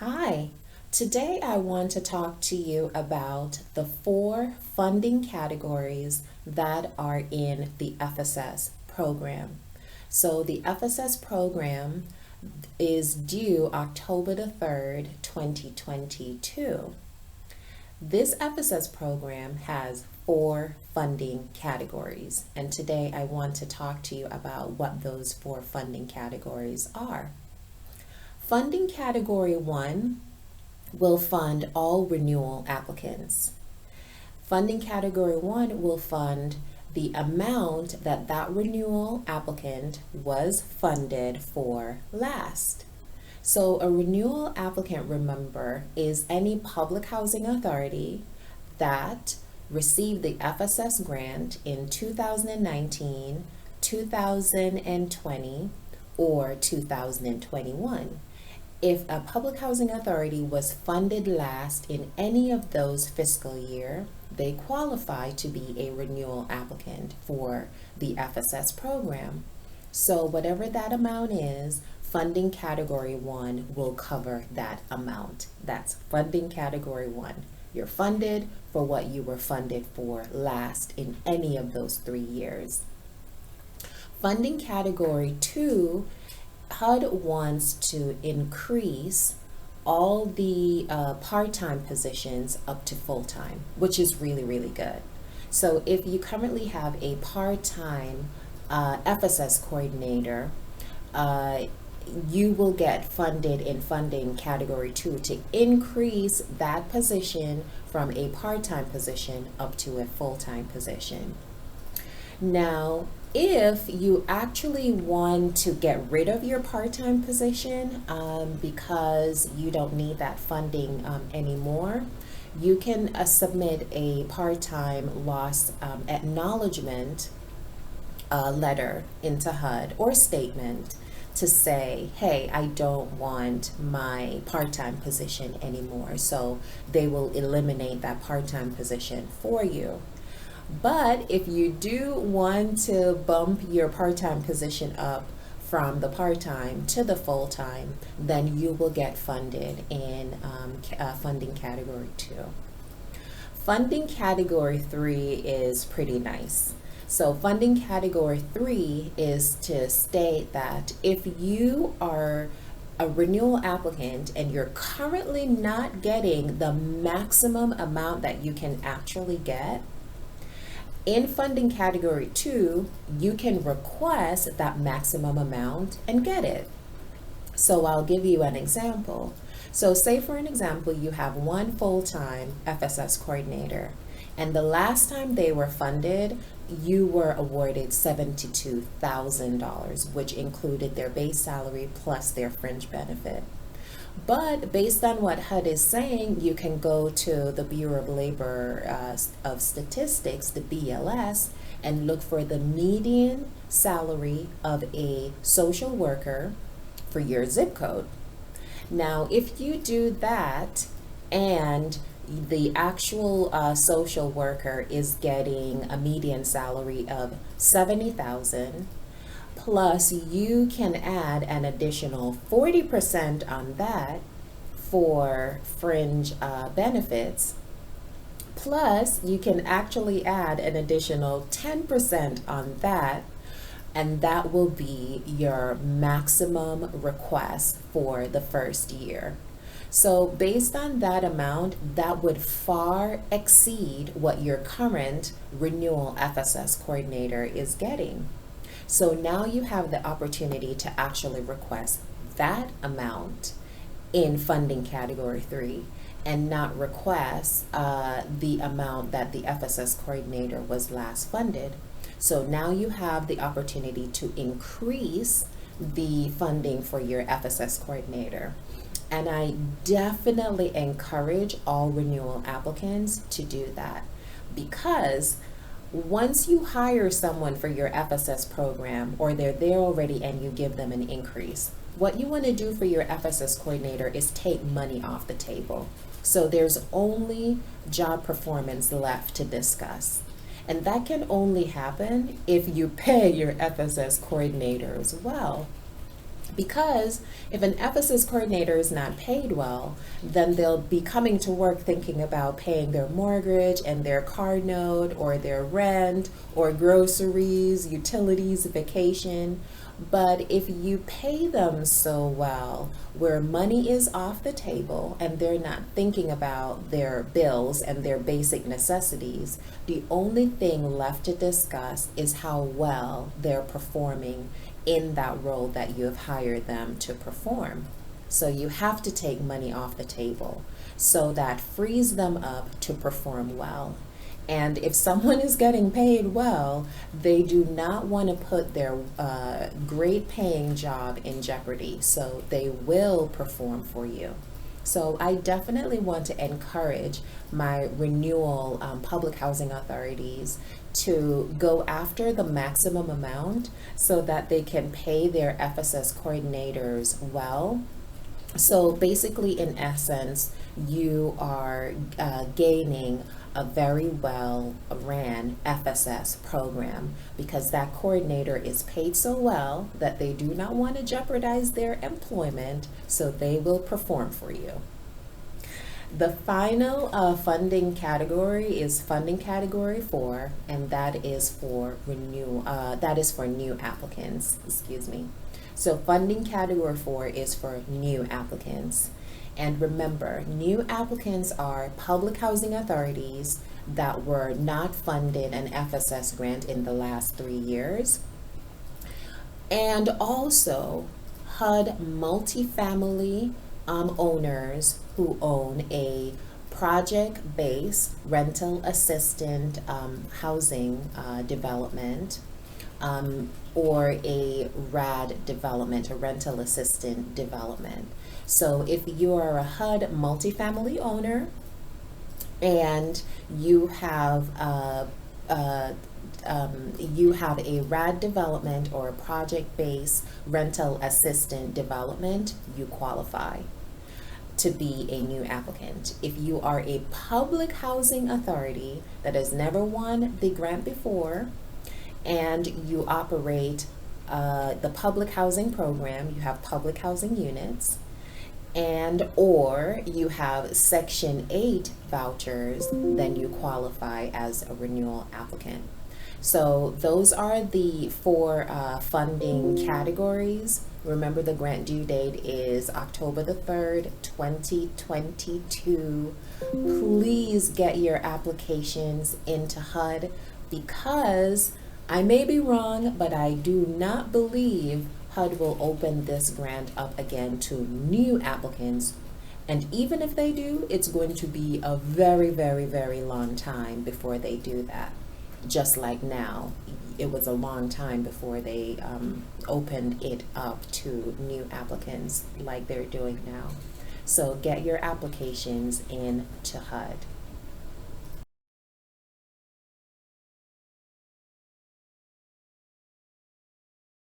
Hi, today I want to talk to you about the four funding categories that are in the FSS program. So, the FSS program is due October the 3rd, 2022. This FSS program has four funding categories, and today I want to talk to you about what those four funding categories are. Funding Category 1 will fund all renewal applicants. Funding Category 1 will fund the amount that renewal applicant was funded for last. So a renewal applicant, remember, is any public housing authority that received the FSS grant in 2019, 2020, or 2021. If a public housing authority was funded last in any of those fiscal year, they qualify to be a renewal applicant for the FSS program. So whatever that amount is, Funding Category 1 will cover that amount. That's Funding Category 1. You're funded for what you were funded for last in any of those 3 years. Funding Category 2, HUD wants to increase all the part-time positions up to full-time, which is really, really good. So if you currently have a part-time FSS coordinator, you will get funded in Funding Category 2 to increase that position from a part-time position up to a full-time position. Now, if you actually want to get rid of your part-time position because you don't need that funding anymore, you can submit a part-time loss acknowledgement letter into HUD or statement to say, hey, I don't want my part-time position anymore. So they will eliminate that part-time position for you. But if you do want to bump your part-time position up from the part-time to the full-time, then you will get funded in Funding Category 2. Funding Category 3 is pretty nice. So Funding Category 3 is to state that if you are a renewal applicant and you're currently not getting the maximum amount that you can actually get, in Funding Category 2, you can request that maximum amount and get it. So I'll give you an example. So say for an example, you have one full-time FSS coordinator, and the last time they were funded, you were awarded $72,000, which included their base salary plus their fringe benefit. But based on what HUD is saying, you can go to the Bureau of Labor of Statistics, the BLS, and look for the median salary of a social worker for your zip code. Now, if you do that and the actual social worker is getting a median salary of $70,000, plus you can add an additional 40% on that for fringe benefits, plus you can actually add an additional 10% on that, and that will be your maximum request for the first year. So based on that amount, that would far exceed what your current renewal FSS coordinator is getting. So now you have the opportunity to actually request that amount in Funding Category 3 and not request the amount that the FSS coordinator was last funded. So now you have the opportunity to increase the funding for your FSS coordinator. And I definitely encourage all renewal applicants to do that, because once you hire someone for your FSS program, or they're there already and you give them an increase, what you want to do for your FSS coordinator is take money off the table. So there's only job performance left to discuss. And that can only happen if you pay your FSS coordinator as well. Because if an FSS coordinator is not paid well, then they'll be coming to work thinking about paying their mortgage and their car note or their rent or groceries, utilities, vacation. But if you pay them so well, where money is off the table and they're not thinking about their bills and their basic necessities, the only thing left to discuss is how well they're performing in that role that you have hired them to perform. So you have to take money off the table. So that frees them up to perform well. And if someone is getting paid well, they do not want to put their great paying job in jeopardy. So they will perform for you. So I definitely want to encourage my renewal public housing authorities to go after the maximum amount so that they can pay their FSS coordinators well. So basically, in essence, you are gaining a very well ran FSS program because that coordinator is paid so well that they do not want to jeopardize their employment, so they will perform for you. The final funding category is funding category 4, and that is for new applicants. Excuse me. So funding category 4 is for new applicants. And remember, new applicants are public housing authorities that were not funded an FSS grant in the last 3 years. And also HUD multifamily owners who own a project-based rental assistant housing development or a RAD development, a rental assistant development. So if you are a HUD multifamily owner and you have a RAD development or a project-based rental assistant development, you qualify to be a new applicant. If you are a public housing authority that has never won the grant before and you operate the public housing program, you have public housing units, and or you have Section 8 vouchers, then you qualify as a renewal applicant. So those are the 4 funding categories. Remember, the grant due date is October the 3rd, 2022. Please get your applications into HUD because I may be wrong, but I do not believe HUD will open this grant up again to new applicants. And even if they do, it's going to be a very, very, very long time before they do that. Just like now, it was a long time before they opened it up to new applicants like they're doing now. So get your applications in to HUD.